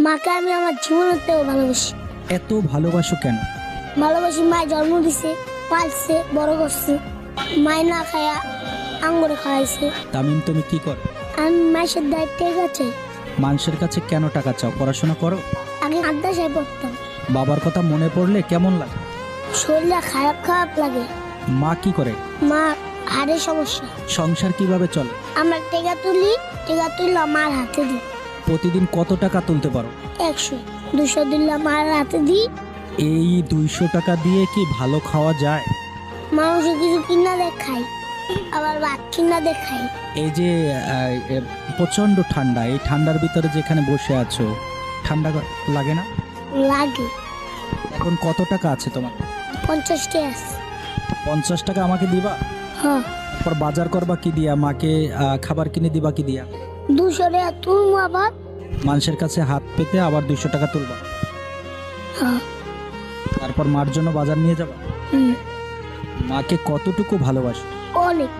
মাকে আমি আমার জীবনের থেকেও ভালোবাসি। এত ভালোবাসো কেন? ভালোবাসি, মায় জন্ম দিছে, পালছে, বড় করছে। মায় না খায়া আঙ্গুরে খাওয়াইছে। তামিম, তুমি কি করো? আমি মাসের দায়িত্বে গেছে। মানুষের কাছে কেন টাকা চাও? পড়াশোনা করো? আগে মাদ্রাসায় পড়তাম। বাবার কথা মনে পড়লে কেমন লাগে? শরীরটা খারাপ খারাপ লাগে। মা কি করে? মা হাড়ের সমস্যা। সংসার কিভাবে চলে? আমরা টেকা তুললাম মার হাতে দিই। প্রতিদিন কত টাকা তুলতে পারো? 100-200 দিলাম মার হাতে দিই। এই 200 টাকা দিয়ে কি ভালো খাওয়া যায়? মানুষের কিছু কিনা দেখাই, আবার ভাত কিনা দেখাই। এই যে প্রচন্ড ঠান্ডা, এই ঠান্ডার ভিতরে যেখানে বসে আছো, ঠান্ডা লাগে না? লাগে। এখন কত টাকা আছে তোমার? 50 টাকা। 50 টাকা আমাকে দিবা? হ্যাঁ। তারপর বাজার করবা কি দিয়া? মাকে খাবার কিনে দিবা কি দিয়া? 200 টাকা তুলবো আবার। মানুষের কাছে হাত পেতে আবার 200 টাকা তুলবা? হ্যাঁ। তারপর মার জন্য বাজার নিয়ে যাবা? মাকে কতটুকু ভালোবাসো? অনেক।